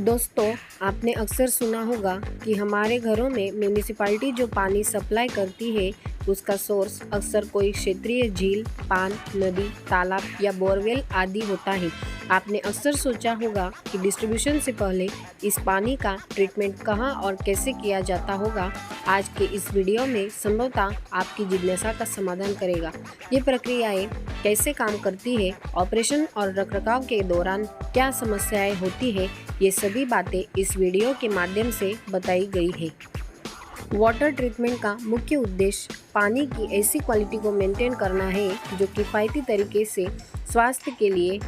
दोस्तों, आपने अक्सर सुना होगा कि हमारे घरों में म्यूनिसिपैलिटी जो पानी सप्लाई करती है उसका सोर्स अक्सर कोई क्षेत्रीय झील, पान, नदी, तालाब या बोरवेल आदि होता है। आपने अक्सर सोचा होगा कि डिस्ट्रीब्यूशन से पहले इस पानी का ट्रीटमेंट कहाँ और कैसे किया जाता होगा। आज के इस वीडियो में संभवतः आपकी जिज्ञासा का समाधान करेगा। ये प्रक्रियाएं कैसे काम करती है, ऑपरेशन और रखरखाव के दौरान क्या समस्याएं होती है, ये सभी बातें इस वीडियो के माध्यम से बताई गई है। वाटर ट्रीटमेंट का मुख्य उद्देश्य पानी की ऐसी क्वालिटी को मेंटेन करना है जो किफ़ायती तरीके से स्वास्थ्य के लिए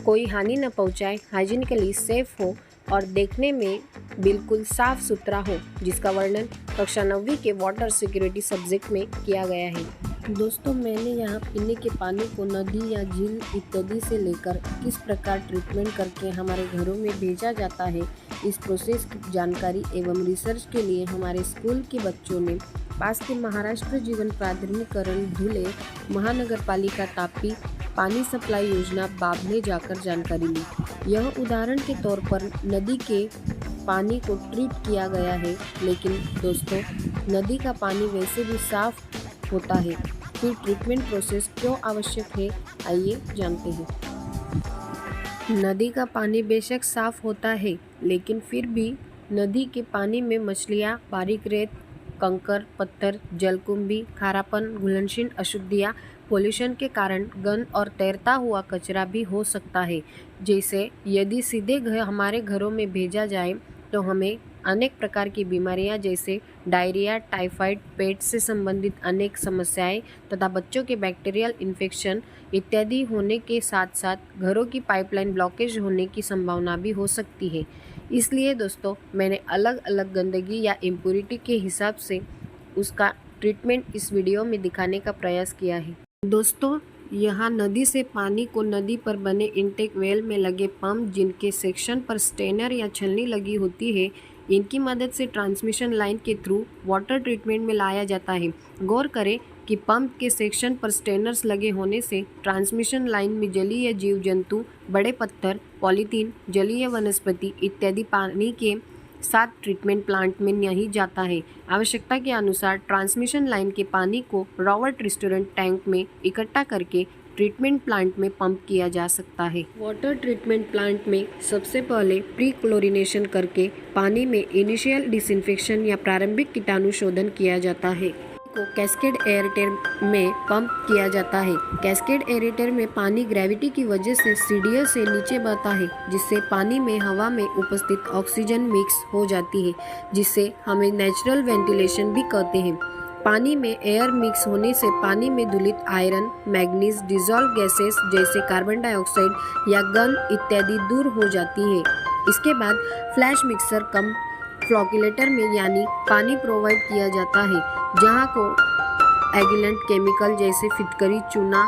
कोई हानि न पहुंचाए, हाइजीनिकली सेफ हो और देखने में बिल्कुल साफ सुथरा हो, जिसका वर्णन कक्षा 9वीं के वाटर सिक्योरिटी सब्जेक्ट में किया गया है। दोस्तों, मैंने यहाँ पीने के पानी को नदी या झील इत्यादि से लेकर किस प्रकार ट्रीटमेंट करके हमारे घरों में भेजा जाता है, इस प्रोसेस की जानकारी एवं रिसर्च के लिए हमारे स्कूल के बच्चों ने पास के महाराष्ट्र जीवन प्राधिकरण धुले महानगर पालिका तापी पानी सप्लाई योजना बाब में जाकर जानकारी ली। यह उदाहरण के तौर पर नदी के पानी को ट्रीट किया गया है, लेकिन दोस्तों नदी का पानी वैसे भी साफ होता है, फिर ट्रीटमेंट प्रोसेस क्यों आवश्यक है, आइए जानते हैं। नदी का पानी बेशक साफ होता है, लेकिन फिर भी नदी के पानी में मछलियाँ, बारीक रेत, कंकर, पत्थर, जलकुंभी, खारापन, घुलनशील अशुद्धियाँ, पोल्यूशन के कारण गंद और तैरता हुआ कचरा भी हो सकता है। जैसे यदि सीधे हमारे घरों में भेजा जाए तो हमें अनेक प्रकार की बीमारियां जैसे डायरिया, टाइफाइड, पेट से संबंधित अनेक समस्याएं तथा बच्चों के बैक्टीरियल इन्फेक्शन इत्यादि होने के साथ साथ घरों की पाइपलाइन ब्लॉकेज होने की संभावना भी हो सकती है। इसलिए दोस्तों, मैंने अलग अलग गंदगी या इम्प्योरिटी के हिसाब से उसका ट्रीटमेंट इस वीडियो में दिखाने का प्रयास किया है। दोस्तों, यहाँ नदी से पानी को नदी पर बने इनटेक वेल में लगे पंप, जिनके सेक्शन पर स्टेनर या छलनी लगी होती है, इनकी मदद से ट्रांसमिशन लाइन के थ्रू वाटर ट्रीटमेंट में लाया जाता है। गौर करें कि पंप के सेक्शन पर स्टेनर्स लगे होने से ट्रांसमिशन लाइन में जलीय जीव जंतु, बड़े पत्थर, पॉलीथीन, जलीय वनस्पति इत्यादि पानी के साथ ट्रीटमेंट प्लांट में नहीं जाता है। आवश्यकता के अनुसार ट्रांसमिशन लाइन के पानी को रॉवर्ट रेस्टोरेंट टैंक में इकट्ठा करके ट्रीटमेंट प्लांट में पंप किया जा सकता है। वाटर ट्रीटमेंट प्लांट में सबसे पहले प्री क्लोरिनेशन करके पानी में इनिशियल डिसइंफेक्शन या प्रारंभिक कीटाणु शोधन किया जाता है को कैस्केड एरेटर में पंप किया जाता है। कैस्केड एरेटर में पानी ग्रेविटी की वजह से सीढ़ियों से नीचे बहता है, जिससे पानी में हवा में उपस्थित ऑक्सीजन मिक्स हो जाती है, जिससे हमें नेचुरल वेंटिलेशन भी कहते हैं। पानी में एयर मिक्स होने से पानी में धूलित आयरन, मैग्नीज, डिजॉल्व गैसेस जैसे कार्बन डाइऑक्साइड या गंध इत्यादि दूर हो जाती है। इसके बाद फ्लैश मिक्सर कम फ्लॉकुलेटर में यानी पानी प्रोवाइड किया जाता है, जहाँ को एगिलेंट केमिकल जैसे फिटकरी, चूना,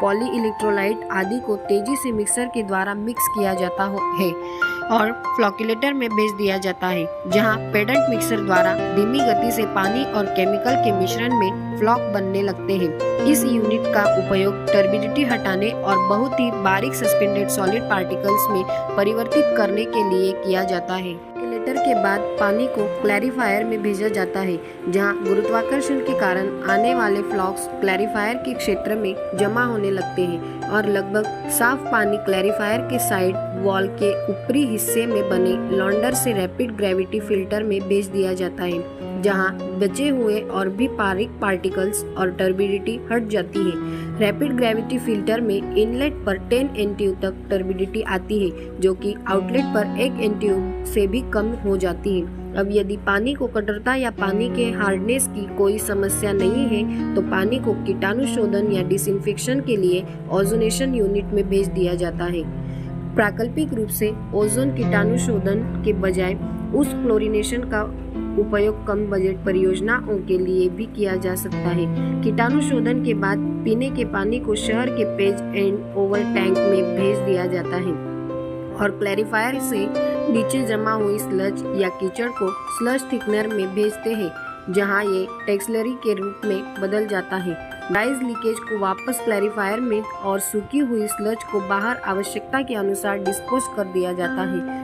पॉली इलेक्ट्रोलाइट आदि को तेजी से मिक्सर के द्वारा मिक्स किया जाता है और फ्लॉकुलेटर में भेज दिया जाता है, जहां पेडेंट मिक्सर द्वारा धीमी गति से पानी और केमिकल के मिश्रण में फ्लॉक बनने लगते हैं। इस यूनिट का उपयोग टर्बिडिटी हटाने और बहुत ही बारीक सस्पेंडेड सॉलिड पार्टिकल्स में परिवर्तित करने के लिए किया जाता है। कैलकुलेटर के बाद पानी को क्लैरिफायर में भेजा जाता है, जहां गुरुत्वाकर्षण के कारण आने वाले फ्लॉक्स क्लैरिफायर के क्षेत्र में जमा होने लगते हैं और लगभग साफ पानी क्लैरिफायर के साइड वॉल के ऊपरी हिस्से में बने लॉन्डर से रैपिड ग्रेविटी फिल्टर में भेज दिया जाता है, जहां बचे हुए और भी बारीक पार्टिकल्स और टर्बिडिटी हट जाती है। रैपिड ग्रेविटी फिल्टर में इनलेट पर 10 NTU तक टर्बिडिटी आती है, जो कि आउटलेट पर 1 NTU से भी कम हो जाती है। अब यदि पानी को कठोरता या पानी के हार्डनेस की कोई समस्या नहीं है, तो पानी को कीटाणु शोधन या डिसइंफेक्शन के लिए ओजोनेशन यूनिट में भेज दिया जाता है। वैकल्पिक रूप से ओजोन कीटाणु शोधन के बजाय उस क्लोरिनेशन का उपयोग कम बजट परियोजनाओं के लिए भी किया जा सकता है। कीटाणु शोधन के बाद पीने के पानी को शहर के पेज एंड ओवर टैंक में भेज दिया जाता है और क्लैरिफायर से नीचे जमा हुई स्लज या कीचड़ को स्लज थिकनर में भेजते हैं, जहां ये टेक्सलरी के रूप में बदल जाता है। डाइज लीकेज को वापस क्लैरिफायर में और सूखी हुई स्लज को बाहर आवश्यकता के अनुसार डिस्पोज कर दिया जाता है।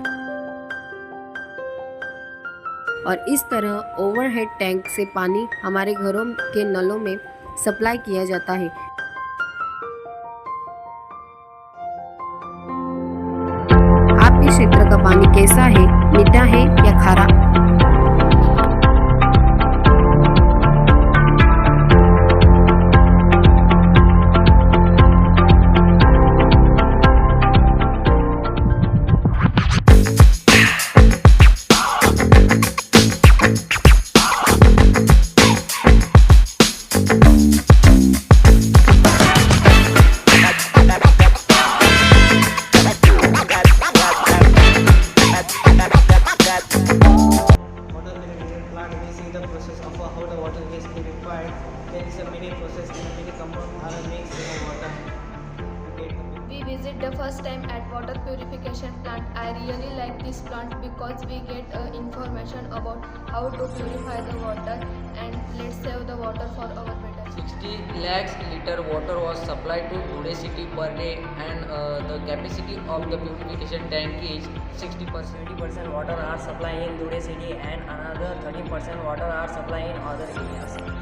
और इस तरह ओवरहेड टैंक से पानी हमारे घरों के नलों में सप्लाई किया जाता है। आपके क्षेत्र का पानी कैसा है? मीठा है या खारा? The process of how the water gets purified. There is a many process and many compounds are mixed in the water to get the We visit the first time at water purification plant. I really like this plant because we get information about how to purify the water and let's save the water for our better. 60 lakhs liter water was supplied to Dhude city per day, and the capacity of the purification tank is 60%. 20% water are supplied in Dhude city and another 30% water are supplied in other areas.